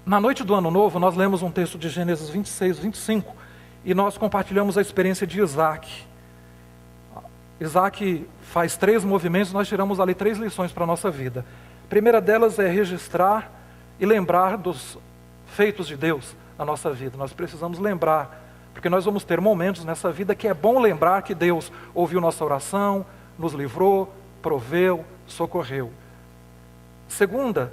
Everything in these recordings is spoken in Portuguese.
Na noite do Ano Novo, nós lemos um texto de Gênesis 26, 25, e nós compartilhamos a experiência de Isaac. Isaac faz 3 movimentos, nós tiramos ali 3 lições para a nossa vida. A primeira delas é registrar e lembrar dos feitos de Deus na nossa vida. Nós precisamos lembrar, porque nós vamos ter momentos nessa vida que é bom lembrar que Deus ouviu nossa oração, nos livrou, proveu, socorreu. Segunda,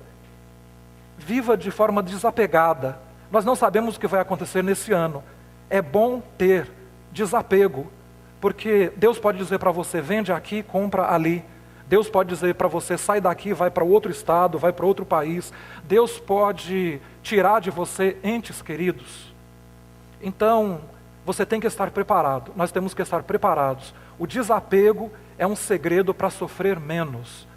viva de forma desapegada. Nós não sabemos o que vai acontecer nesse ano. É bom ter desapego, porque Deus pode dizer para você, vende aqui, compra ali. Deus pode dizer para você, sai daqui, vai para outro estado, vai para outro país. Deus pode tirar de você entes queridos. Então, você tem que estar preparado. Nós temos que estar preparados. O desapego é um segredo para sofrer menos.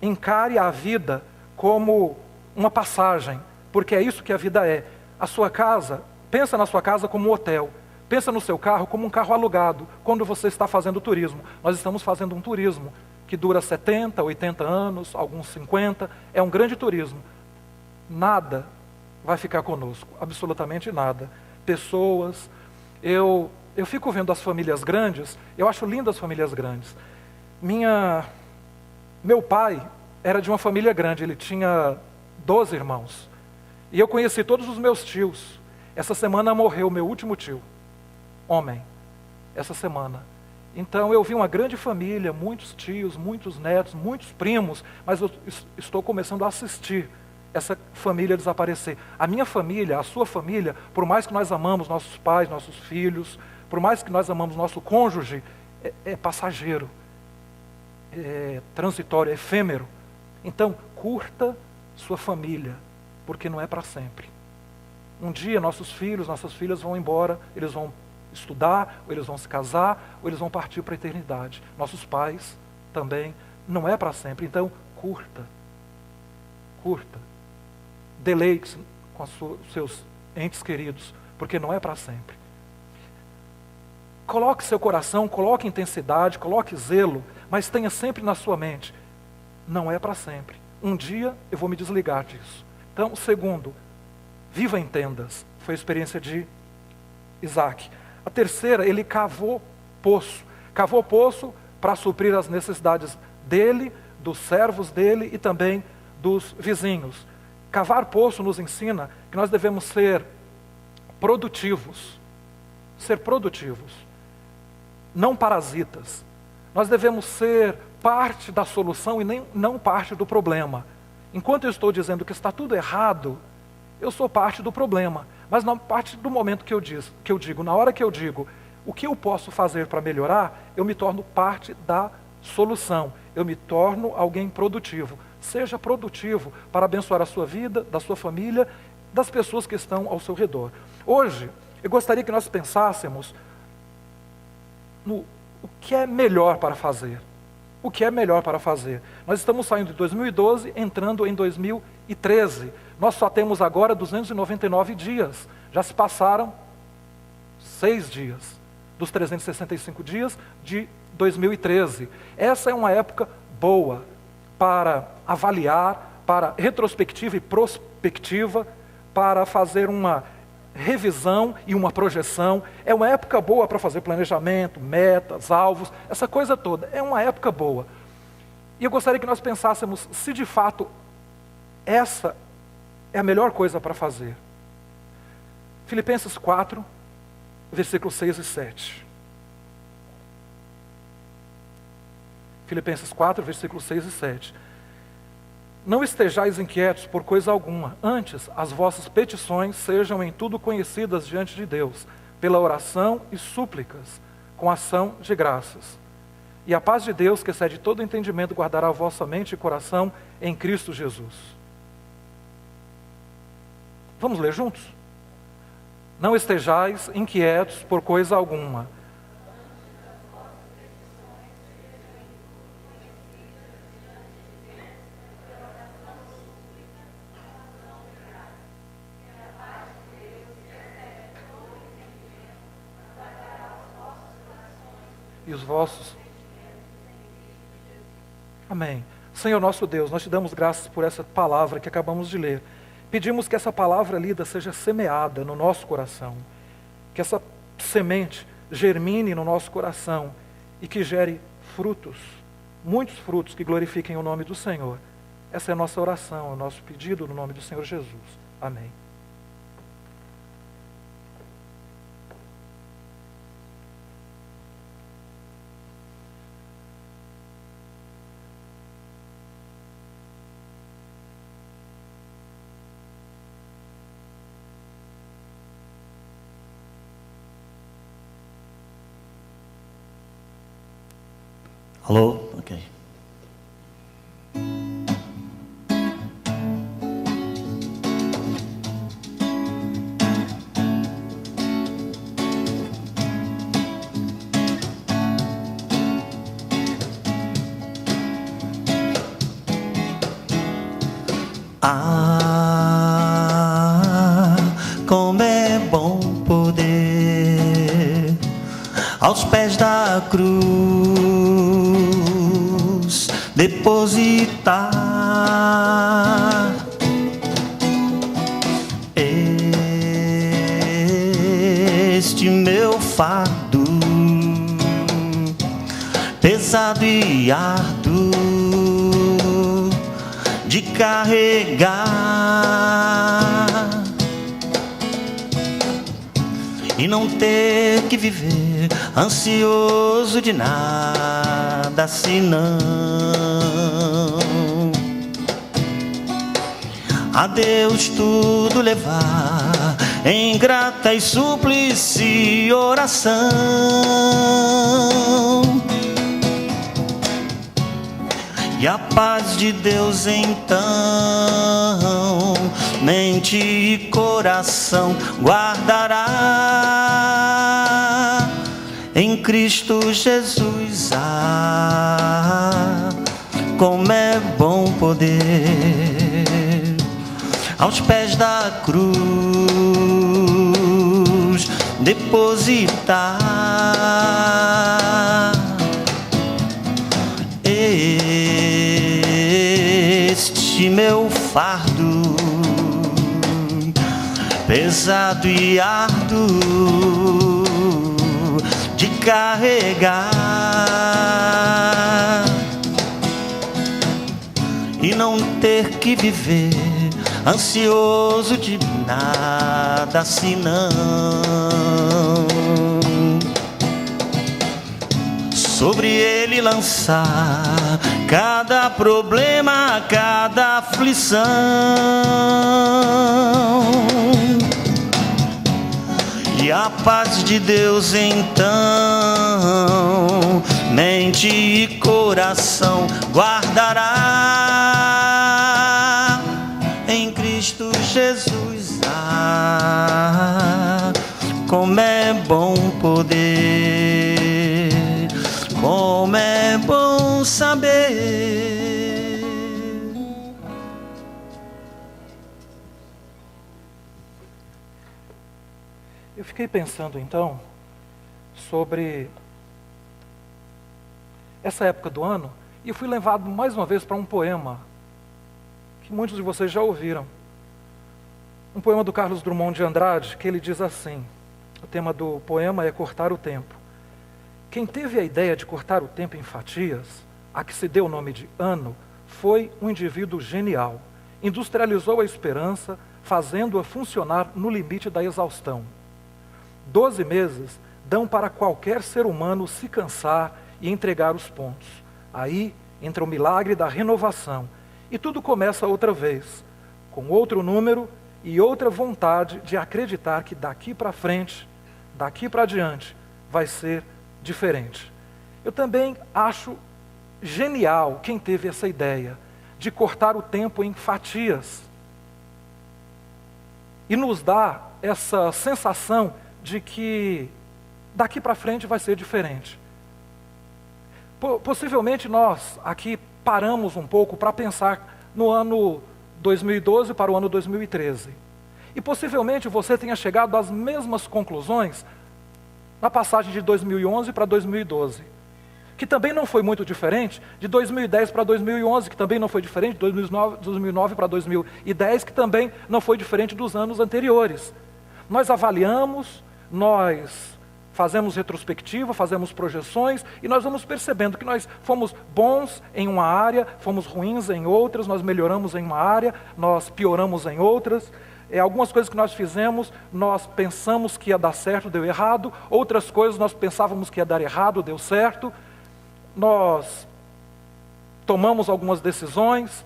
Encare a vida como uma passagem, porque é isso que a vida é. A sua casa, pensa na sua casa como um hotel. Pensa no seu carro como um carro alugado, quando você está fazendo turismo. Nós estamos fazendo um turismo que dura 70, 80 anos, alguns 50, é um grande turismo. Nada vai ficar conosco, absolutamente nada. Pessoas, eu fico vendo as famílias grandes, eu acho lindas as famílias grandes. Meu pai era de uma família grande, ele tinha 12 irmãos. E eu conheci todos os meus tios. Essa semana morreu meu último tio, homem, essa semana. Então eu vi uma grande família, muitos tios, muitos netos, muitos primos, mas eu estou começando a assistir essa família desaparecer. A minha família, a sua família, por mais que nós amamos nossos pais, nossos filhos, por mais que nós amamos nosso cônjuge, é passageiro, é transitório, é efêmero. Então, curta sua família, porque não é para sempre. Um dia nossos filhos, nossas filhas vão embora, eles vão estudar, ou eles vão se casar, ou eles vão partir para a eternidade. Nossos pais também, não é para sempre. Então, curta. Deleite-se com os seus entes queridos, porque não é para sempre. Coloque seu coração, coloque intensidade, coloque zelo, mas tenha sempre na sua mente, não é para sempre. Um dia eu vou me desligar disso. Então, segundo, viva em tendas. Foi a experiência de Isaac. A terceira, ele cavou poço. Cavou poço para suprir as necessidades dele, dos servos dele e também dos vizinhos. Cavar poço nos ensina que nós devemos ser produtivos. Ser produtivos. Não parasitas. Nós devemos ser parte da solução e não parte do problema. Enquanto eu estou dizendo que está tudo errado, eu sou parte do problema. Mas na parte do momento que eu digo, na hora que eu digo, o que eu posso fazer para melhorar, eu me torno parte da solução. Eu me torno alguém produtivo. Seja produtivo para abençoar a sua vida, da sua família, das pessoas que estão ao seu redor. Hoje, eu gostaria que nós pensássemos no o que é melhor para fazer. O que é melhor para fazer? Nós estamos saindo de 2012, entrando em 2013. Nós só temos agora 299 dias. Já se passaram 6 dias dos 365 dias de 2013. Essa é uma época boa para avaliar, para retrospectiva e prospectiva, para fazer uma revisão e uma projeção. É uma época boa para fazer planejamento, metas, alvos, essa coisa toda. É uma época boa. E eu gostaria que nós pensássemos se de fato essa é a melhor coisa para fazer. Filipenses 4, versículos 6 e 7. Filipenses 4, versículos 6 e 7. Não estejais inquietos por coisa alguma, antes as vossas petições sejam em tudo conhecidas diante de Deus, pela oração e súplicas, com ação de graças. E a paz de Deus, que excede todo entendimento, guardará a vossa mente e coração em Cristo Jesus. Vamos ler juntos? Não estejais inquietos por coisa alguma. E os vossos. Amém. Senhor nosso Deus, nós te damos graças por essa palavra que acabamos de ler. Pedimos que essa palavra lida seja semeada no nosso coração, que essa semente germine no nosso coração e que gere frutos, muitos frutos que glorifiquem o nome do Senhor. Essa é a nossa oração, o nosso pedido no nome do Senhor Jesus. Amém. Alô? Ok. Ah, como é bom poder aos pés da cruz depositar este meu fardo pesado e árduo de carregar e não ter que viver ansioso de nada senão a Deus tudo levar em grata e súplice oração. E a paz de Deus então, mente e coração guardará em Cristo Jesus. Ah, como é bom poder aos pés da cruz depositar este meu fardo pesado e árduo de carregar e não ter que viver ansioso de nada senão sobre ele lançar cada problema, cada aflição. E a paz de Deus então, mente e coração guardará em Cristo Jesus. Ah, como é bom poder, como é bom saber. Eu fiquei pensando então sobre essa época do ano e fui levado mais uma vez para um poema que muitos de vocês já ouviram. Um poema do Carlos Drummond de Andrade, que ele diz assim, o tema do poema é cortar o tempo. Quem teve a ideia de cortar o tempo em fatias, a que se deu o nome de ano, foi um indivíduo genial. Industrializou a esperança, fazendo-a funcionar no limite da exaustão. 12 meses dão para qualquer ser humano se cansar e entregar os pontos. Aí entra o milagre da renovação e tudo começa outra vez, com outro número e outra vontade de acreditar que daqui para frente, daqui para diante, vai ser diferente. Eu também acho genial quem teve essa ideia de cortar o tempo em fatias e nos dá essa sensação de que daqui para frente vai ser diferente. Possivelmente nós aqui paramos um pouco para pensar no ano 2012 para o ano 2013. E possivelmente você tenha chegado às mesmas conclusões na passagem de 2011 para 2012. que também não foi muito diferente de 2010 para 2011, que também não foi diferente de 2009 para 2010, que também não foi diferente dos anos anteriores. Nós avaliamos, nós fazemos retrospectiva, fazemos projeções, e nós vamos percebendo que nós fomos bons em uma área, fomos ruins em outras, nós melhoramos em uma área, nós pioramos em outras. Algumas coisas que nós fizemos, nós pensamos que ia dar certo, deu errado. Outras coisas nós pensávamos que ia dar errado, deu certo. Nós tomamos algumas decisões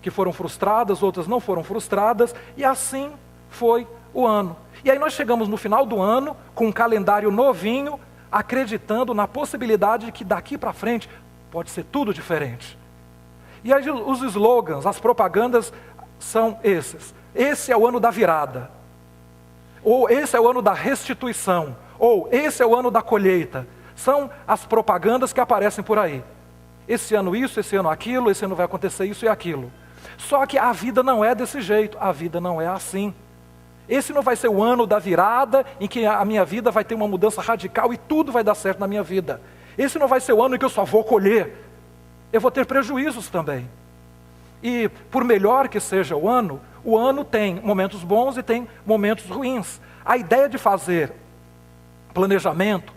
que foram frustradas, outras não foram frustradas, e assim foi o ano. E aí nós chegamos no final do ano, com um calendário novinho, acreditando na possibilidade de que daqui para frente pode ser tudo diferente. E aí os slogans, as propagandas são esses. Esse é o ano da virada. Ou esse é o ano da restituição. Ou esse é o ano da colheita. São as propagandas que aparecem por aí. Esse ano isso, esse ano aquilo, esse ano vai acontecer isso e aquilo. Só que a vida não é desse jeito, a vida não é assim. Esse não vai ser o ano da virada em que a minha vida vai ter uma mudança radical e tudo vai dar certo na minha vida. Esse não vai ser o ano em que eu só vou colher. Eu vou ter prejuízos também. E por melhor que seja o ano tem momentos bons e tem momentos ruins. A ideia de fazer planejamento,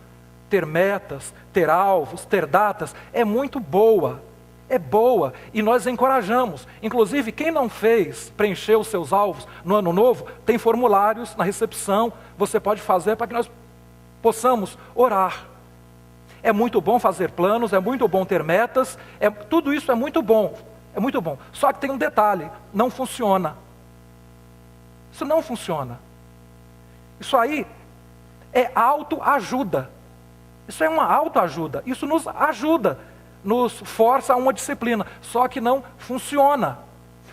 ter metas, ter alvos, ter datas, é muito boa. É boa e nós encorajamos. Inclusive, quem não fez preencher os seus alvos no ano novo, tem formulários na recepção, você pode fazer para que nós possamos orar. É muito bom fazer planos, é muito bom ter metas, tudo isso é muito bom. É muito bom. Só que tem um detalhe, não funciona. Isso não funciona. Isso aí é autoajuda. Isso é uma autoajuda. Isso nos ajuda, nos força a uma disciplina. Só que não funciona.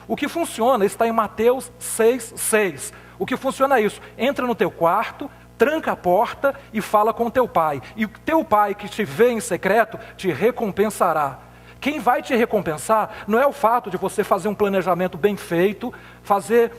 O que funciona está em Mateus 6,6. O que funciona é isso. Entra no teu quarto, tranca a porta e fala com teu pai. E o teu pai que te vê em secreto te recompensará. Quem vai te recompensar não é o fato de você fazer um planejamento bem feito, fazer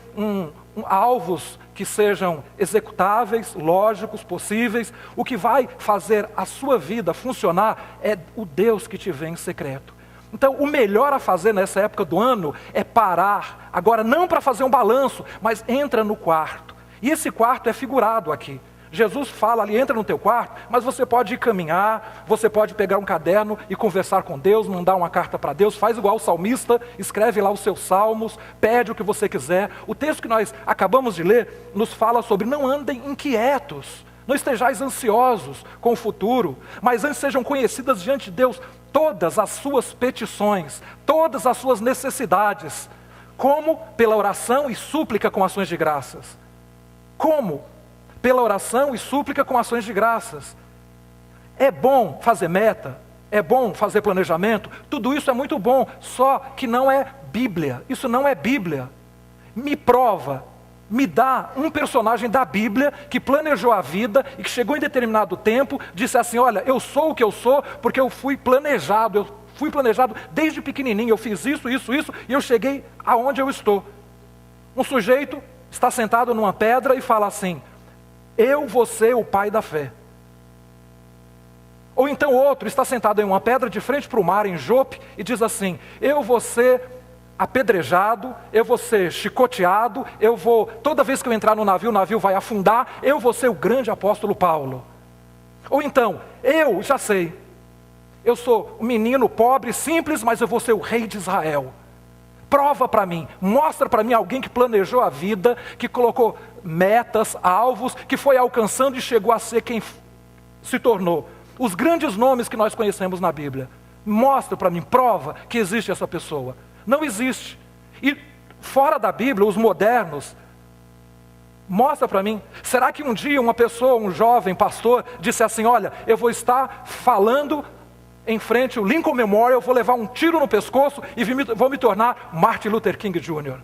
alvos que sejam executáveis, lógicos, possíveis. O que vai fazer a sua vida funcionar é o Deus que te vê em secreto. Então, o melhor a fazer nessa época do ano é parar. Agora, não para fazer um balanço, mas entra no quarto. E esse quarto é figurado aqui. Jesus fala ali, entra no teu quarto, mas você pode ir caminhar, você pode pegar um caderno e conversar com Deus, mandar uma carta para Deus, faz igual o salmista, escreve lá os seus salmos, pede o que você quiser. O texto que nós acabamos de ler nos fala sobre não andem inquietos, não estejais ansiosos com o futuro, mas antes sejam conhecidas diante de Deus todas as suas petições, todas as suas necessidades, como pela oração e súplica com ações de graças. Como? Pela oração e súplica com ações de graças. É bom fazer meta, é bom fazer planejamento, tudo isso é muito bom, só que não é Bíblia, isso não é Bíblia. Me prova, me dá um personagem da Bíblia que planejou a vida e que chegou em determinado tempo, disse assim, olha, eu sou o que eu sou porque eu fui planejado desde pequenininho, eu fiz isso, e eu cheguei aonde eu estou. Um sujeito está sentado numa pedra e fala assim, eu vou ser o pai da fé. Ou então outro está sentado em uma pedra de frente para o mar em Jope e diz assim, eu vou ser apedrejado, eu vou ser chicoteado, toda vez que eu entrar no navio, o navio vai afundar, eu vou ser o grande apóstolo Paulo. Ou então, eu já sei, eu sou um menino pobre, simples, mas eu vou ser o rei de Israel. Prova para mim, mostra para mim alguém que planejou a vida, que colocou metas, alvos, que foi alcançando e chegou a ser quem se tornou. Os grandes nomes que nós conhecemos na Bíblia. Mostra para mim, prova que existe essa pessoa. Não existe. E fora da Bíblia, os modernos, mostra para mim. Será que um dia uma pessoa, um jovem pastor, disse assim, olha, eu vou estar falando em frente ao Lincoln Memorial, eu vou levar um tiro no pescoço e vou me tornar Martin Luther King Jr.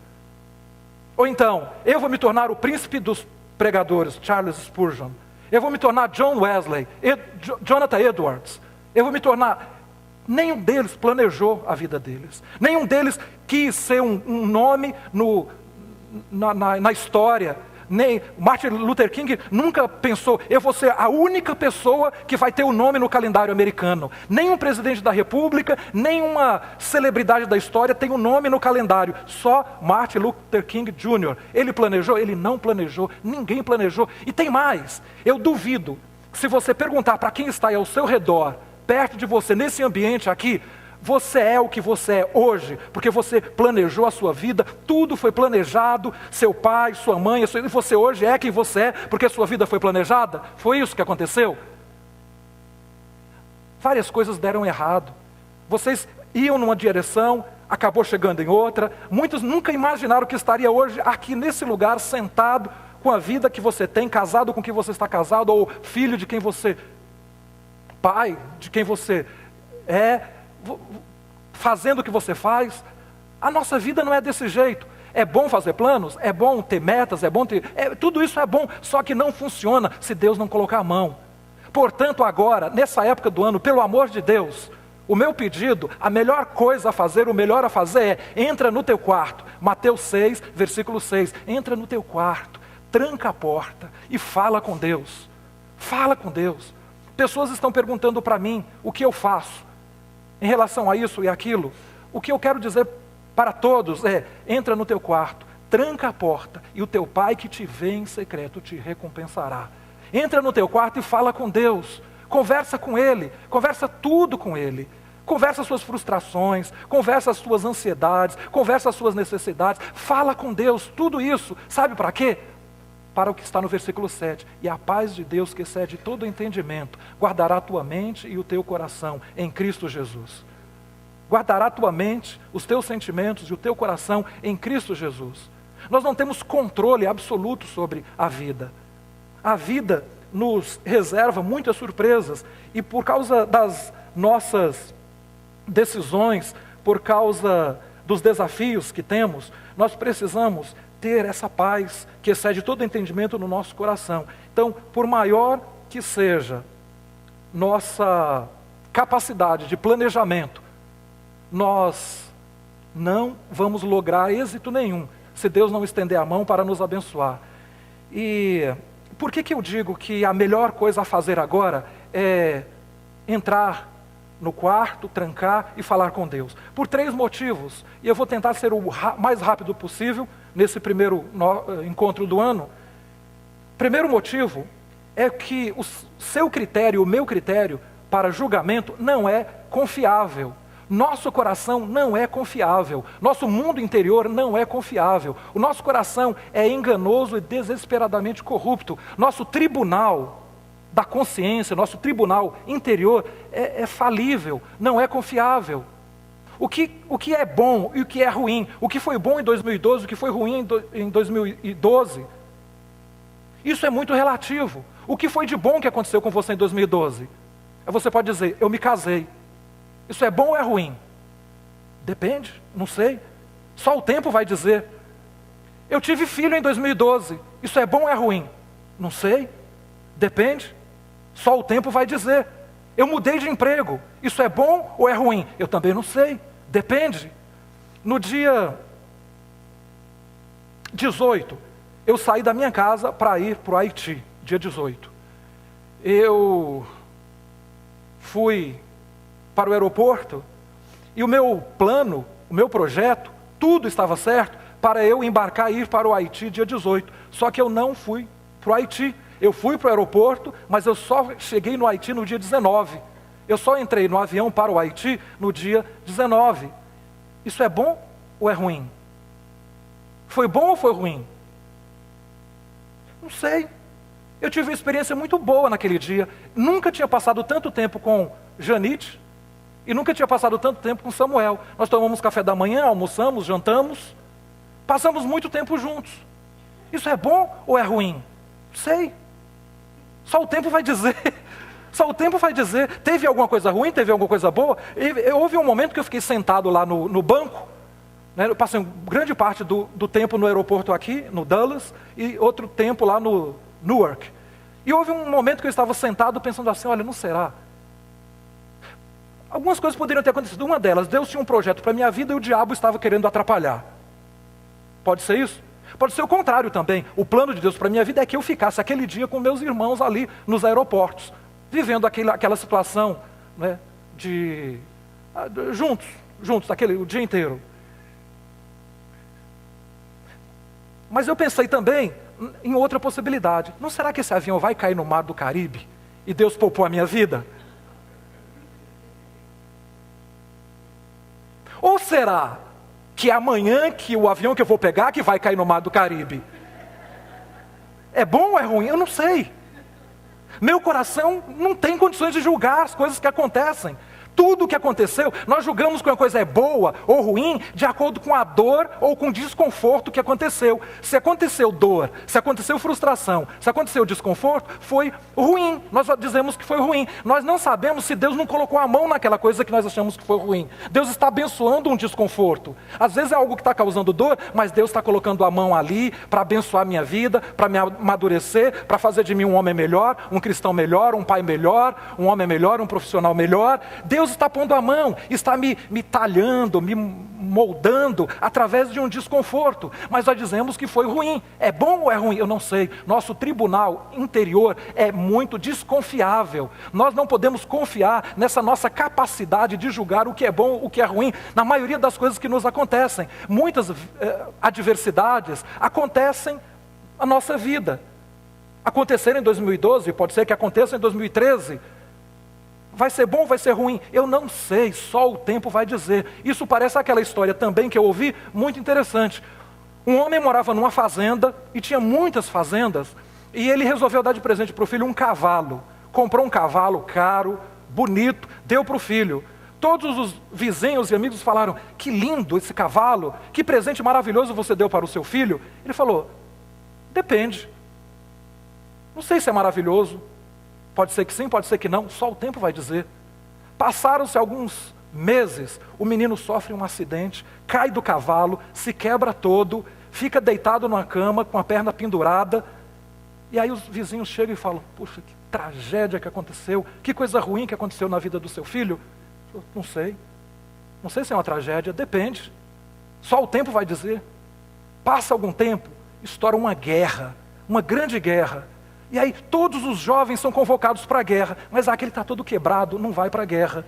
Ou então, eu vou me tornar o príncipe dos pregadores, Charles Spurgeon. Eu vou me tornar John Wesley, Jonathan Edwards. Eu vou me tornar... Nenhum deles planejou a vida deles. Nenhum deles quis ser um nome na história, nem Martin Luther King nunca pensou, eu vou ser a única pessoa que vai ter o nome no calendário americano. Nenhum presidente da república, nenhuma celebridade da história tem o nome no calendário. Só Martin Luther King Jr. Ele planejou? Ele não planejou, ninguém planejou. E tem mais, eu duvido, se você perguntar para quem está aí ao seu redor, perto de você, nesse ambiente aqui, você é o que você é hoje, porque você planejou a sua vida, tudo foi planejado, seu pai, sua mãe, e você hoje é quem você é, porque a sua vida foi planejada? Foi isso que aconteceu? Várias coisas deram errado. Vocês iam numa direção, acabou chegando em outra. Muitos nunca imaginaram que estaria hoje aqui nesse lugar, sentado, com a vida que você tem, casado com quem você está casado, ou filho de quem você, pai de quem você é, fazendo o que você faz. A nossa vida não é desse jeito. É bom fazer planos, é bom ter metas, é bom ter... tudo isso é bom, só que não funciona se Deus não colocar a mão. Portanto, agora, nessa época do ano, pelo amor de Deus, o meu pedido, a melhor coisa a fazer, o melhor a fazer é, entra no teu quarto. Mateus 6, versículo 6, entra no teu quarto, tranca a porta e fala com Deus. Fala com Deus. Pessoas estão perguntando para mim o que eu faço em relação a isso e aquilo. O que eu quero dizer para todos é, entra no teu quarto, tranca a porta e o teu pai que te vê em secreto te recompensará. Entra no teu quarto e fala com Deus, conversa com Ele, conversa tudo com Ele. Conversa as suas frustrações, conversa as suas ansiedades, conversa as suas necessidades, fala com Deus, tudo isso, sabe para quê? Para o que está no versículo 7, e a paz de Deus que excede todo entendimento, guardará a tua mente e o teu coração em Cristo Jesus. Guardará a tua mente, os teus sentimentos e o teu coração em Cristo Jesus. Nós não temos controle absoluto sobre a vida. A vida nos reserva muitas surpresas, e por causa das nossas decisões, por causa dos desafios que temos, nós precisamos ter essa paz que excede todo entendimento no nosso coração. Então, por maior que seja nossa capacidade de planejamento, nós não vamos lograr êxito nenhum se Deus não estender a mão para nos abençoar. E por que eu digo que a melhor coisa a fazer agora é entrar no quarto, trancar e falar com Deus? Por 3 motivos, e eu vou tentar ser o mais rápido possível nesse primeiro encontro do ano. Primeiro motivo é que o seu critério, o meu critério para julgamento não é confiável. Nosso coração não é confiável. Nosso mundo interior não é confiável. O nosso coração é enganoso e desesperadamente corrupto. Nosso tribunal da consciência, nosso tribunal interior é falível, não é confiável. O que é bom e o que é ruim, o que foi bom em 2012, o que foi ruim em 2012, isso é muito relativo. O que foi de bom que aconteceu com você em 2012? Você pode dizer, eu me casei. Isso é bom ou é ruim? Depende, não sei. Só o tempo vai dizer. Eu tive filho em 2012. Isso é bom ou é ruim? Não sei. Depende. Só o tempo vai dizer. Eu mudei de emprego. Isso é bom ou é ruim? Eu também não sei. Depende. No dia 18, eu saí da minha casa para ir para o Haiti. Dia 18. Eu fui para o aeroporto e o meu plano, o meu projeto, tudo estava certo para eu embarcar e ir para o Haiti dia 18. Só que eu não fui para o Haiti. Eu fui para o aeroporto, mas eu só cheguei no Haiti no dia 19. Eu só entrei no avião para o Haiti no dia 19. Isso é bom ou é ruim? Foi bom ou foi ruim? Não sei. Eu tive uma experiência muito boa naquele dia. Nunca tinha passado tanto tempo com Janite e nunca tinha passado tanto tempo com Samuel. Nós tomamos café da manhã, almoçamos, jantamos. Passamos muito tempo juntos. Isso é bom ou é ruim? Não sei. Só o tempo vai dizer. Só o tempo vai dizer. Teve alguma coisa ruim? Teve alguma coisa boa? Houve um momento que eu fiquei sentado lá no banco. Né? Eu passei grande parte do tempo no aeroporto aqui, no Dallas, e outro tempo lá no Newark. E houve um momento que eu estava sentado pensando assim, olha, não será? Algumas coisas poderiam ter acontecido. Uma delas, Deus tinha um projeto para a minha vida e o diabo estava querendo atrapalhar. Pode ser isso? Pode ser o contrário também. O plano de Deus para a minha vida é que eu ficasse aquele dia com meus irmãos ali nos aeroportos, vivendo aquela situação, né, juntos, o dia inteiro. Mas eu pensei também em outra possibilidade. Não será que esse avião vai cair no mar do Caribe e Deus poupou a minha vida? Ou será que amanhã que o avião que eu vou pegar que vai cair no mar do Caribe? É bom ou é ruim? Eu não sei. Meu coração não tem condições de julgar as coisas que acontecem. Tudo o que aconteceu, nós julgamos que uma coisa é boa ou ruim de acordo com a dor ou com o desconforto que aconteceu. Se aconteceu dor, se aconteceu frustração, se aconteceu desconforto, foi ruim. Nós dizemos que foi ruim. Nós não sabemos se Deus não colocou a mão naquela coisa que nós achamos que foi ruim. Deus está abençoando um desconforto. Às vezes é algo que está causando dor, mas Deus está colocando a mão ali para abençoar a minha vida, para me amadurecer, para fazer de mim um homem melhor, um cristão melhor, um pai melhor, um homem melhor, um profissional melhor. Deus está pondo a mão, está me talhando, me moldando através de um desconforto. Mas nós dizemos que foi ruim. É bom ou é ruim? Eu não sei. Nosso tribunal interior é muito desconfiável. Nós não podemos confiar nessa nossa capacidade de julgar o que é bom, o que é ruim, na maioria das coisas que nos acontecem. Muitas adversidades acontecem na nossa vida. Aconteceram em 2012, pode ser que aconteça em 2013. Vai ser bom ou vai ser ruim? Eu não sei, só o tempo vai dizer. Isso parece aquela história também que eu ouvi, muito interessante. Um homem morava numa fazenda, e tinha muitas fazendas, e ele resolveu dar de presente para o filho um cavalo. Comprou um cavalo caro, bonito, deu para o filho. Todos os vizinhos e amigos falaram: que lindo esse cavalo, que presente maravilhoso você deu para o seu filho. Ele falou: depende. Não sei se é maravilhoso. Pode ser que sim, pode ser que não, só o tempo vai dizer. Passaram-se alguns meses, o menino sofre um acidente, cai do cavalo, se quebra todo, fica deitado numa cama com a perna pendurada, e aí os vizinhos chegam e falam: puxa, que tragédia que aconteceu, que coisa ruim que aconteceu na vida do seu filho. Eu não sei se é uma tragédia, depende, só o tempo vai dizer. Passa algum tempo, estoura uma guerra, uma grande guerra. E aí todos os jovens são convocados para a guerra, mas aquele está todo quebrado, não vai para a guerra.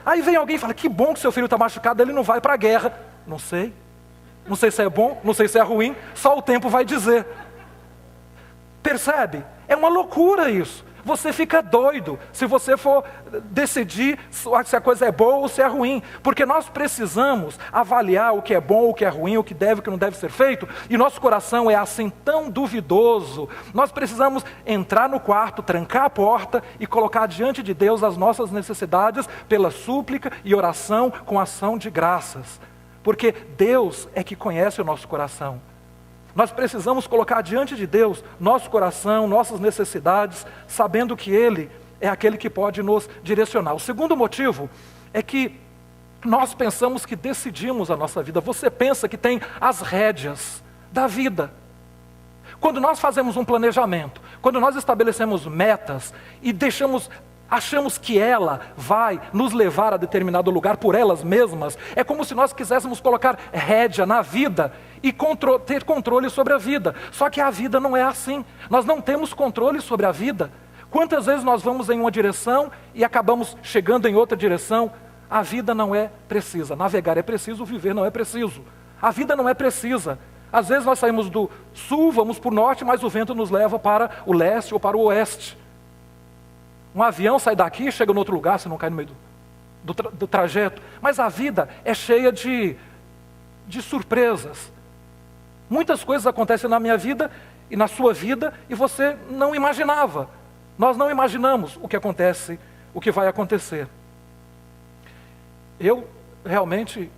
Aí vem alguém e fala: que bom que seu filho está machucado, ele não vai para a guerra. Não sei se é bom, não sei se é ruim, só o tempo vai dizer. Percebe? É uma loucura isso. Você fica doido se você for decidir se a coisa é boa ou se é ruim. Porque nós precisamos avaliar o que é bom, o que é ruim, o que deve, o que não deve ser feito. E nosso coração é assim tão duvidoso. Nós precisamos entrar no quarto, trancar a porta e colocar diante de Deus as nossas necessidades pela súplica e oração com ação de graças. Porque Deus é que conhece o nosso coração. Nós precisamos colocar diante de Deus nosso coração, nossas necessidades, sabendo que Ele é aquele que pode nos direcionar. O segundo motivo é que nós pensamos que decidimos a nossa vida. Você pensa que tem as rédeas da vida. Quando nós fazemos um planejamento, quando nós estabelecemos metas e achamos que ela vai nos levar a determinado lugar por elas mesmas, é como se nós quiséssemos colocar rédea na vida e ter controle sobre a vida. Só que a vida não é assim. Nós não temos controle sobre a vida. Quantas vezes nós vamos em uma direção e acabamos chegando em outra direção? A vida não é precisa. Navegar é preciso, viver não é preciso. A vida não é precisa. Às vezes nós saímos do sul, vamos para o norte, mas o vento nos leva para o leste ou para o oeste. Um avião sai daqui e chega em outro lugar, se não cai no meio do trajeto. Mas a vida é cheia de surpresas. Muitas coisas acontecem na minha vida e na sua vida e você não imaginava. Nós não imaginamos o que acontece, o que vai acontecer. Eu realmente,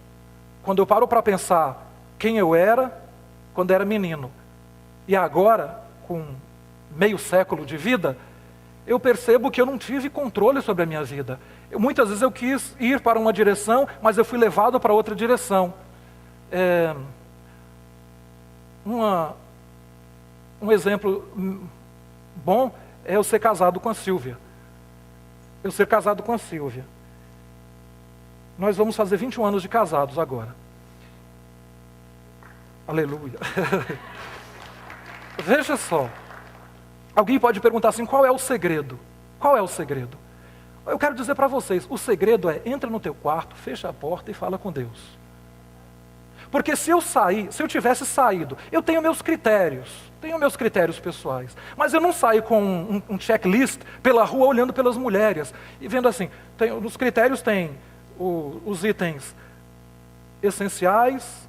quando eu paro para pensar quem eu era quando era menino e agora, com meio século de vida, eu percebo que eu não tive controle sobre a minha vida. Muitas vezes eu quis ir para uma direção, mas eu fui levado para outra direção. Um exemplo bom é eu ser casado com a Silvia. Nós vamos fazer 21 anos de casados agora. Aleluia. Veja só. Alguém pode perguntar assim, qual é o segredo? Qual é o segredo? Eu quero dizer para vocês, o segredo é, entra no teu quarto, fecha a porta e fala com Deus. Porque se eu tivesse saído, eu tenho meus critérios pessoais, mas eu não saio com um checklist pela rua olhando pelas mulheres e vendo assim, nos critérios tem os itens essenciais,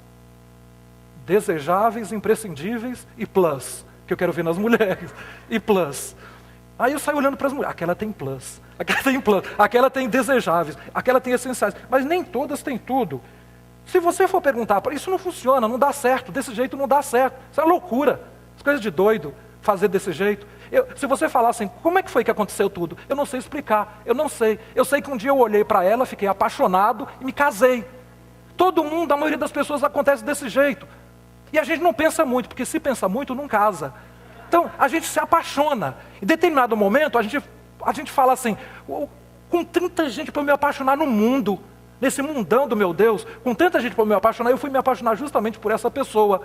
desejáveis, imprescindíveis e plus, que eu quero ver nas mulheres, e plus. Aí eu saio olhando para as mulheres, aquela tem plus, aquela tem desejáveis, aquela tem essenciais, mas nem todas têm tudo. Se você for perguntar, isso não funciona, não dá certo, desse jeito não dá certo, isso é loucura, isso é coisa de doido, fazer desse jeito. Se você falar assim, como é que foi que aconteceu tudo? Eu não sei explicar, eu não sei. Eu sei que um dia eu olhei para ela, fiquei apaixonado e me casei. Todo mundo, a maioria das pessoas acontece desse jeito. E a gente não pensa muito, porque se pensa muito, não casa. Então, a gente se apaixona. Em determinado momento, a gente fala assim, com tanta gente para me apaixonar no mundo, nesse mundão do meu Deus, com tanta gente para me apaixonar, eu fui me apaixonar justamente por essa pessoa.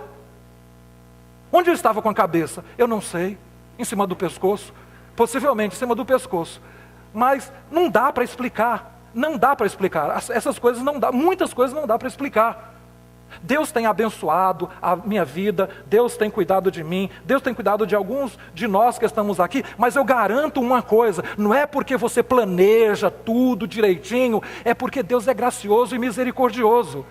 Onde eu estava com a cabeça? Eu não sei. Em cima do pescoço? Possivelmente em cima do pescoço. Mas não dá para explicar. Não dá para explicar. Essas coisas não dá, muitas coisas não dá para explicar. Deus tem abençoado a minha vida, Deus tem cuidado de mim, Deus tem cuidado de alguns de nós que estamos aqui, mas eu garanto uma coisa, não é porque você planeja tudo direitinho, é porque Deus é gracioso e misericordioso.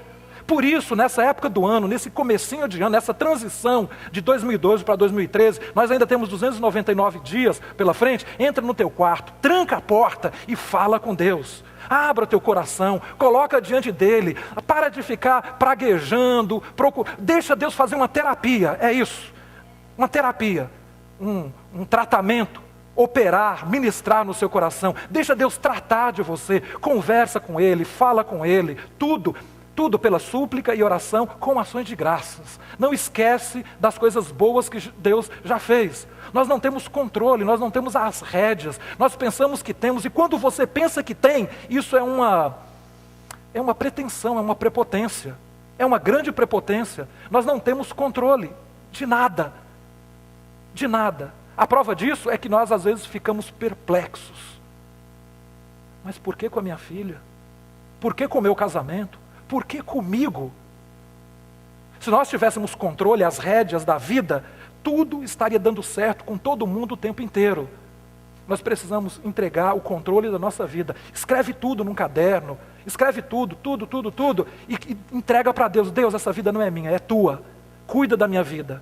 Por isso, nessa época do ano, nesse comecinho de ano, nessa transição de 2012 para 2013, nós ainda temos 299 dias pela frente, entra no teu quarto, tranca a porta e fala com Deus. Abra teu coração, coloca diante dele, para de ficar praguejando, deixa Deus fazer uma terapia, é isso, uma terapia, um tratamento, operar, ministrar no seu coração, deixa Deus tratar de você, conversa com ele, fala com ele, tudo pela súplica e oração com ações de graças. Não esquece das coisas boas que Deus já fez. Nós não temos controle, nós não temos as rédeas, nós pensamos que temos, e quando você pensa que tem, isso é uma pretensão, é uma prepotência, é uma grande prepotência. Nós não temos controle de nada, de nada. A prova disso é que nós às vezes ficamos perplexos. Mas por que com a minha filha? Por que com o meu casamento? Por que comigo? Se nós tivéssemos controle, as rédeas da vida, tudo estaria dando certo com todo mundo o tempo inteiro. Nós precisamos entregar o controle da nossa vida. Escreve tudo num caderno, escreve tudo, e entrega para Deus. Deus, essa vida não é minha, é tua. Cuida da minha vida,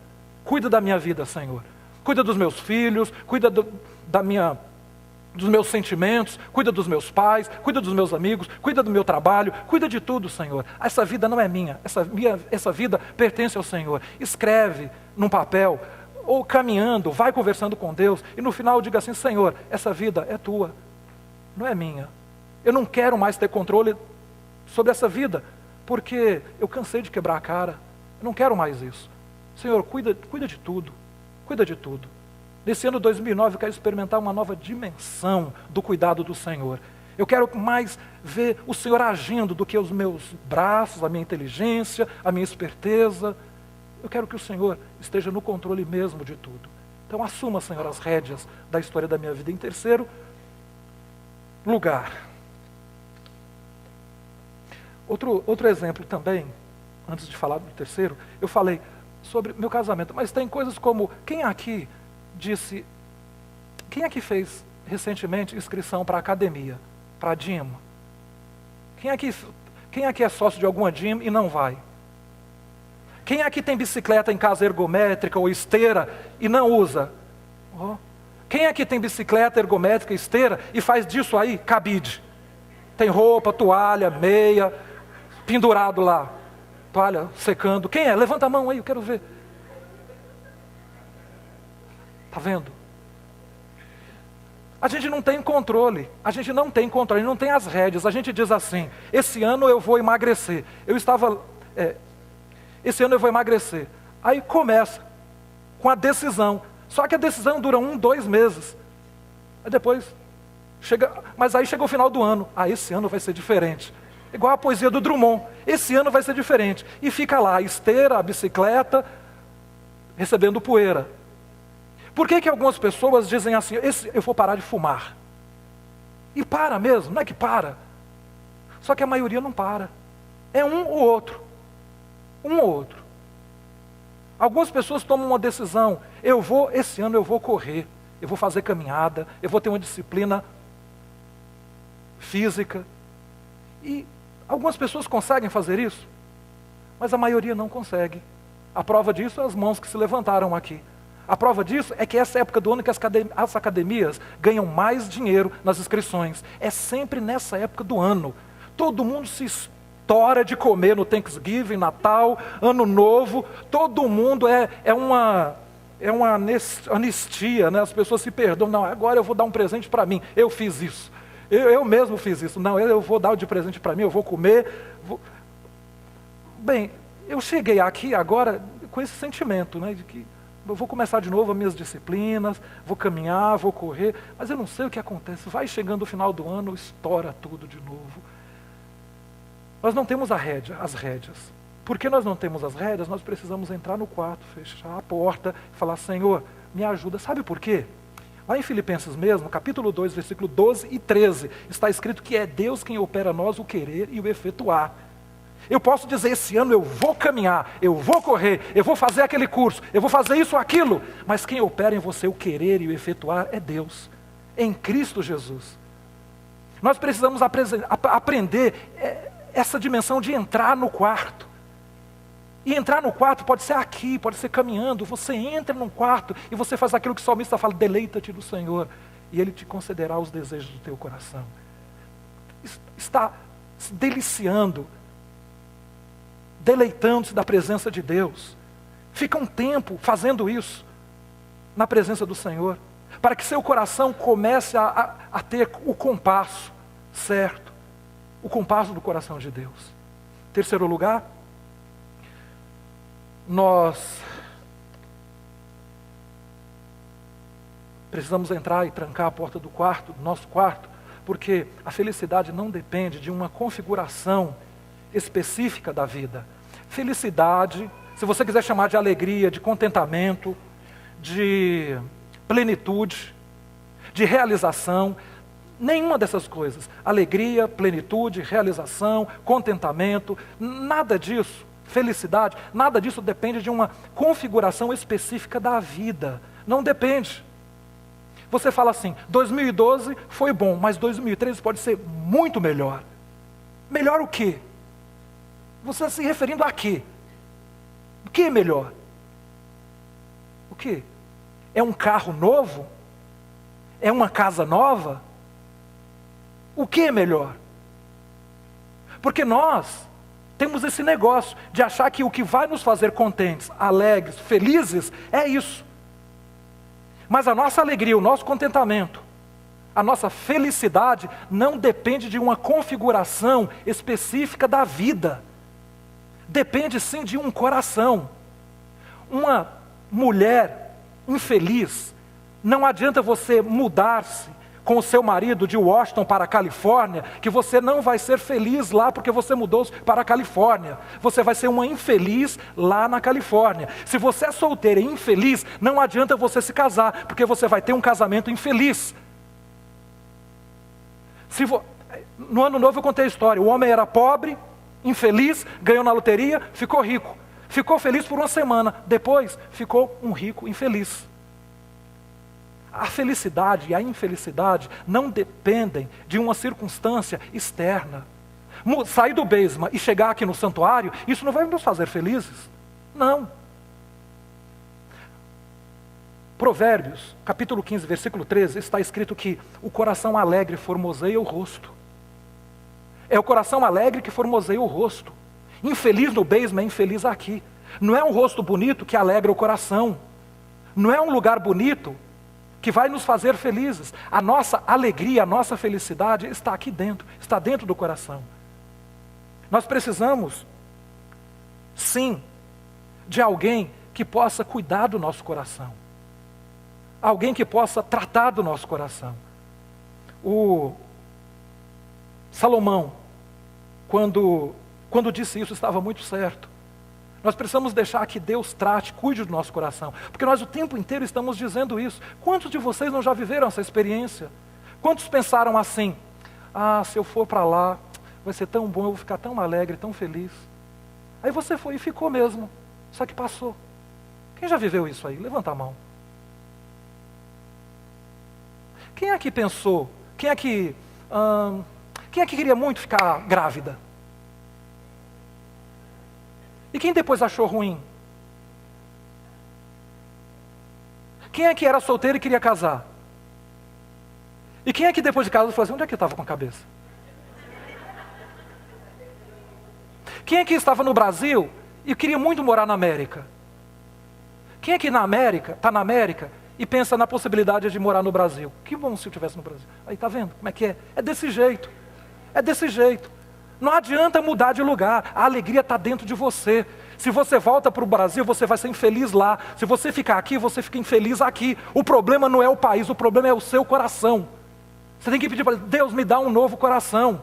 Senhor. Cuida dos meus filhos, cuida dos meus sentimentos, cuida dos meus pais, cuida dos meus amigos, cuida do meu trabalho, cuida de tudo, Senhor. Essa vida não é minha, essa vida pertence ao Senhor. Escreve num papel, ou caminhando, vai conversando com Deus, e no final diga assim, Senhor, essa vida é tua, não é minha. Eu não quero mais ter controle sobre essa vida, porque eu cansei de quebrar a cara, eu não quero mais isso. Senhor, cuida de tudo, cuida de tudo. Nesse ano 2009 eu quero experimentar uma nova dimensão do cuidado do Senhor. Eu quero mais ver o Senhor agindo do que os meus braços, a minha inteligência, a minha esperteza. Eu quero que o Senhor esteja no controle mesmo de tudo. Então assuma, Senhor, as rédeas da história da minha vida. Em terceiro lugar, outro exemplo também, antes de falar do terceiro, eu falei sobre meu casamento, mas tem coisas como, quem aqui fez recentemente inscrição para academia, para gym? Quem aqui é sócio de alguma gym e não vai? Quem aqui tem bicicleta em casa ergométrica ou esteira e não usa? Oh. Quem aqui tem bicicleta ergométrica, esteira e faz disso aí cabide? Tem roupa, toalha, meia, pendurado lá, toalha secando. Quem é? Levanta a mão aí, eu quero ver. Está vendo? A gente não tem controle, não tem as rédeas. A gente diz assim, esse ano eu vou emagrecer. Esse ano eu vou emagrecer. Aí começa com a decisão. Só que a decisão dura 2 meses. Aí depois, mas aí chega o final do ano. Esse ano vai ser diferente. Igual a poesia do Drummond. Esse ano vai ser diferente. E fica lá a esteira, a bicicleta, recebendo poeira. Por que algumas pessoas dizem assim, eu vou parar de fumar? E para mesmo, não é que para. Só que a maioria não para. É um ou outro. Um ou outro. Algumas pessoas tomam uma decisão, esse ano eu vou correr, eu vou fazer caminhada, eu vou ter uma disciplina física. E algumas pessoas conseguem fazer isso, mas a maioria não consegue. A prova disso é as mãos que se levantaram aqui. A prova disso é que essa época do ano que as academias ganham mais dinheiro nas inscrições. É sempre nessa época do ano. Todo mundo se estoura de comer no Thanksgiving, Natal, Ano Novo. Todo mundo é uma anistia, né? As pessoas se perdoam. Não, agora eu vou dar um presente para mim. Eu fiz isso. Eu mesmo fiz isso. Não, eu vou dar de presente para mim, eu vou comer. Bem, eu cheguei aqui agora com esse sentimento, né, de que eu vou começar de novo as minhas disciplinas, vou caminhar, vou correr, mas eu não sei o que acontece. Vai chegando o final do ano, estoura tudo de novo. Nós não temos as rédeas. Porque nós não temos as rédeas, nós precisamos entrar no quarto, fechar a porta, falar, Senhor, me ajuda. Sabe por quê? Lá em Filipenses mesmo, capítulo 2, versículo 12 e 13, está escrito que é Deus quem opera nós o querer e o efetuar. Eu posso dizer, esse ano eu vou caminhar, eu vou correr, eu vou fazer aquele curso, eu vou fazer isso ou aquilo, mas quem opera em você o querer e o efetuar é Deus, em Cristo Jesus. Nós precisamos aprender essa dimensão de entrar no quarto. E entrar no quarto pode ser aqui, pode ser caminhando. Você entra num quarto e você faz aquilo que o salmista fala, deleita-te do Senhor, e Ele te concederá os desejos do teu coração. Está se deliciando, deleitando-se da presença de Deus. Fica um tempo fazendo isso, na presença do Senhor, para que seu coração comece a ter o compasso certo, o compasso do coração de Deus. Terceiro lugar, nós precisamos entrar e trancar a porta do nosso quarto, porque a felicidade não depende de uma configuração específica da vida. Felicidade, se você quiser chamar de alegria, de contentamento, de plenitude, de realização, nenhuma dessas coisas, alegria, plenitude, realização, contentamento, nada disso, felicidade, nada disso depende de uma configuração específica da vida. Não depende. Você fala assim, 2012 foi bom, mas 2013 pode ser muito melhor. Melhor o quê? Você está se referindo a quê? O que é melhor? O quê? É um carro novo? É uma casa nova? O que é melhor? Porque nós temos esse negócio de achar que o que vai nos fazer contentes, alegres, felizes, é isso. Mas a nossa alegria, o nosso contentamento, a nossa felicidade não depende de uma configuração específica da vida. Depende sim de um coração. Uma mulher infeliz, não adianta você mudar-se com o seu marido de Washington para a Califórnia, que você não vai ser feliz lá porque você mudou-se para a Califórnia. Você vai ser uma infeliz lá na Califórnia. Se você é solteira e infeliz, não adianta você se casar, porque você vai ter um casamento infeliz. No ano novo eu contei a história, o homem era pobre, infeliz, ganhou na loteria, ficou rico. Ficou feliz por uma semana, depois ficou um rico infeliz. A felicidade e a infelicidade não dependem de uma circunstância externa. Sair do basement e chegar aqui no santuário, isso não vai nos fazer felizes? Não. Provérbios, capítulo 15, versículo 13, está escrito que o coração alegre formoseia o rosto. É o coração alegre que formoseia o rosto. Infeliz no basement, infeliz aqui. Não é um rosto bonito que alegra o coração. Não é um lugar bonito que vai nos fazer felizes. A nossa alegria, a nossa felicidade está aqui dentro, está dentro do coração. Nós precisamos, sim, de alguém que possa cuidar do nosso coração. Alguém que possa tratar do nosso coração. O Salomão, quando disse isso, estava muito certo. Nós precisamos deixar que Deus trate, cuide do nosso coração. Porque nós o tempo inteiro estamos dizendo isso. Quantos de vocês não já viveram essa experiência? Quantos pensaram assim, se eu for para lá, vai ser tão bom, eu vou ficar tão alegre, tão feliz. Aí você foi e ficou mesmo, só que passou. Quem já viveu isso aí? Levanta a mão. Quem é que pensou? Quem é que queria muito ficar grávida? E quem depois achou ruim? Quem é que era solteiro e queria casar? E quem é que depois de casa falou assim, onde é que eu estava com a cabeça? Quem é que estava no Brasil e queria muito morar na América? Quem é que está na América e pensa na possibilidade de morar no Brasil? Que bom se eu estivesse no Brasil. Aí está vendo como é que é? É desse jeito. É desse jeito. Não adianta mudar de lugar, a alegria está dentro de você. Se você volta para o Brasil, você vai ser infeliz lá. Se você ficar aqui, você fica infeliz aqui. O problema não é o país, o problema é o seu coração. Você tem que pedir para Deus, me dá um novo coração.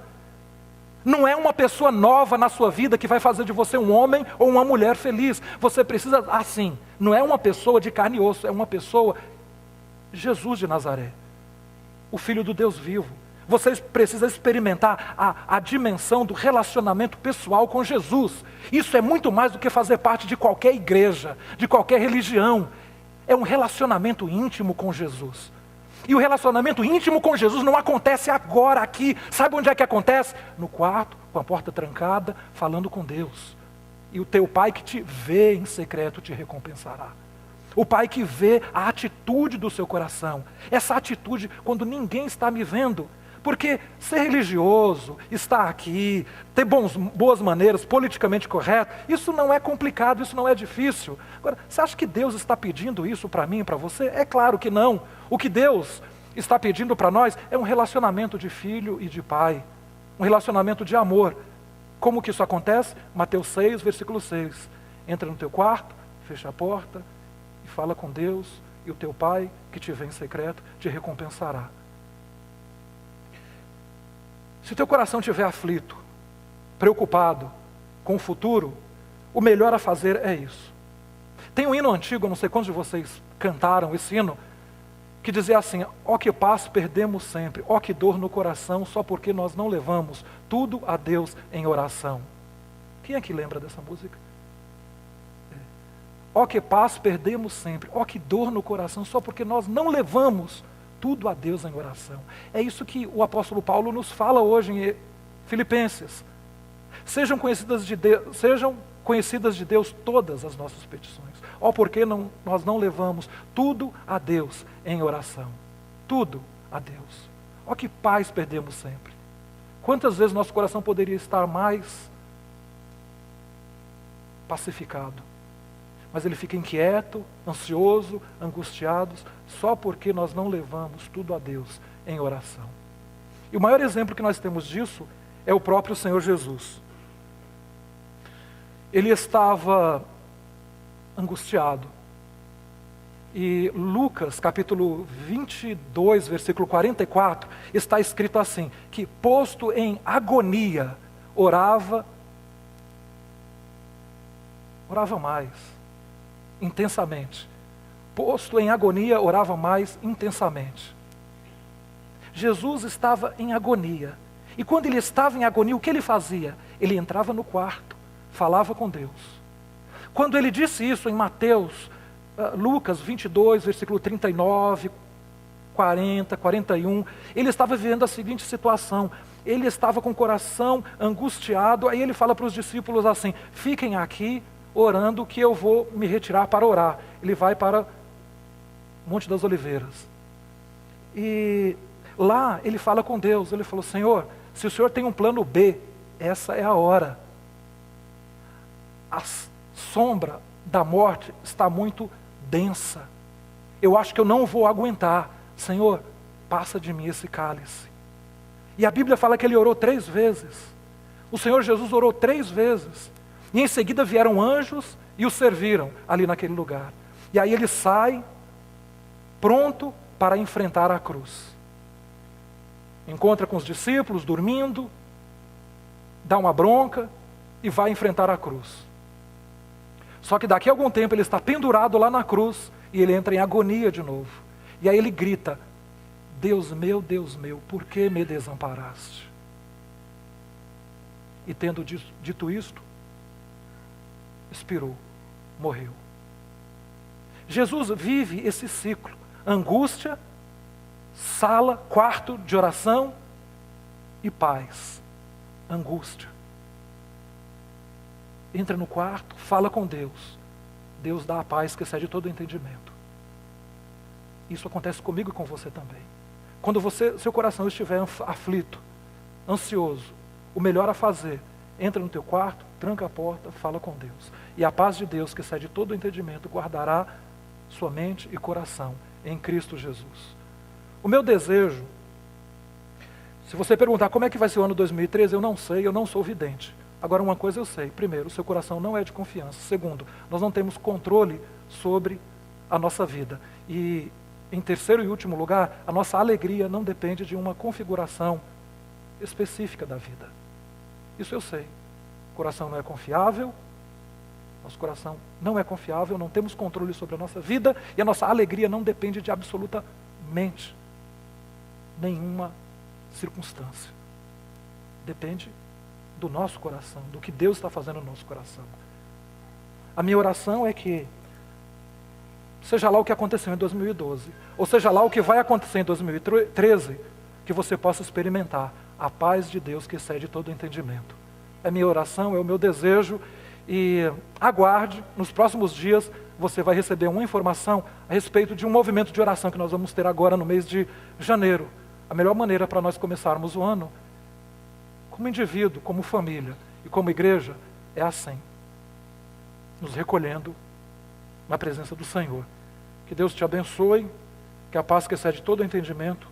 Não é uma pessoa nova na sua vida que vai fazer de você um homem ou uma mulher feliz. Você precisa, assim, não é uma pessoa de carne e osso, é uma pessoa, Jesus de Nazaré, o Filho do Deus vivo. Você precisa experimentar a dimensão do relacionamento pessoal com Jesus. Isso é muito mais do que fazer parte de qualquer igreja, de qualquer religião. É um relacionamento íntimo com Jesus. E o relacionamento íntimo com Jesus não acontece agora aqui. Sabe onde é que acontece? No quarto, com a porta trancada, falando com Deus. E o teu Pai que te vê em secreto te recompensará. O Pai que vê a atitude do seu coração. Essa atitude quando ninguém está me vendo. Porque ser religioso, estar aqui, ter boas maneiras, politicamente correto, isso não é complicado, isso não é difícil. Agora, você acha que Deus está pedindo isso para mim e para você? É claro que não. O que Deus está pedindo para nós é um relacionamento de filho e de pai. Um relacionamento de amor. Como que isso acontece? Mateus 6, versículo 6. Entra no teu quarto, fecha a porta e fala com Deus, e o teu Pai, que te vê em secreto, te recompensará. Se o teu coração estiver aflito, preocupado com o futuro, o melhor a fazer é isso. Tem um hino antigo, não sei quantos de vocês cantaram esse hino, que dizia assim, ó que passo perdemos sempre, ó que dor no coração, só porque nós não levamos tudo a Deus em oração. Quem é que lembra dessa música? Ó que passo perdemos sempre, ó que dor no coração, só porque nós não levamos tudo a Deus em oração. É isso que o apóstolo Paulo nos fala hoje em Filipenses. Sejam conhecidas de Deus todas as nossas petições. Ó, porque nós não levamos tudo a Deus em oração. Tudo a Deus. Ó, que paz perdemos sempre. Quantas vezes nosso coração poderia estar mais pacificado? Mas ele fica inquieto, ansioso, angustiado, só porque nós não levamos tudo a Deus em oração. E o maior exemplo que nós temos disso é o próprio Senhor Jesus. Ele estava angustiado. E Lucas, capítulo 22, versículo 44, está escrito assim, que posto em agonia, orava mais, intensamente. Posto em agonia, orava mais intensamente. Jesus estava em agonia. E quando ele estava em agonia, o que ele fazia? Ele entrava no quarto, falava com Deus. Quando ele disse isso em Lucas 22, versículo 39, 40, 41, ele estava vivendo a seguinte situação. Ele estava com o coração angustiado, aí ele fala para os discípulos assim, fiquem aqui orando que eu vou me retirar para orar. Ele vai para o Monte das Oliveiras. E lá ele fala com Deus, ele falou, Senhor, se o Senhor tem um plano B, essa é a hora. A sombra da morte está muito densa. Eu acho que eu não vou aguentar. Senhor, passa de mim esse cálice. E a Bíblia fala que ele orou 3 vezes. O Senhor Jesus orou 3 vezes. E em seguida vieram anjos e o serviram ali naquele lugar. E aí ele sai, pronto para enfrentar a cruz. Encontra com os discípulos, dormindo. dá uma bronca e vai enfrentar a cruz. Só que daqui a algum tempo ele está pendurado lá na cruz e ele entra em agonia de novo. E aí ele grita: Deus meu, por que me desamparaste? E tendo dito isto, expirou, morreu. Jesus vive esse ciclo: angústia, sala, quarto de oração e paz. Angústia. Entra no quarto, fala com Deus. Deus dá a paz que excede todo o entendimento. Isso acontece comigo e com você também. Quando seu coração estiver aflito, ansioso, o melhor a fazer, entra no teu quarto, tranca a porta, fala com Deus. E a paz de Deus, que excede todo o entendimento, guardará sua mente e coração em Cristo Jesus. O meu desejo, se você perguntar como é que vai ser o ano 2013, eu não sei, eu não sou vidente. Agora, uma coisa eu sei: primeiro, o seu coração não é de confiança. Segundo, nós não temos controle sobre a nossa vida. E, em terceiro e último lugar, a nossa alegria não depende de uma configuração específica da vida. Isso eu sei. O coração não é confiável, nosso coração não é confiável, não temos controle sobre a nossa vida e a nossa alegria não depende de absolutamente nenhuma circunstância. Depende do nosso coração, do que Deus está fazendo no nosso coração. A minha oração é que, seja lá o que aconteceu em 2012, ou seja lá o que vai acontecer em 2013, que você possa experimentar a paz de Deus que excede todo o entendimento. É minha oração, é o meu desejo, e aguarde, nos próximos dias você vai receber uma informação a respeito de um movimento de oração que nós vamos ter agora no mês de janeiro. A melhor maneira para nós começarmos o ano, como indivíduo, como família e como igreja, é assim: nos recolhendo na presença do Senhor. Que Deus te abençoe, que a paz que excede todo o entendimento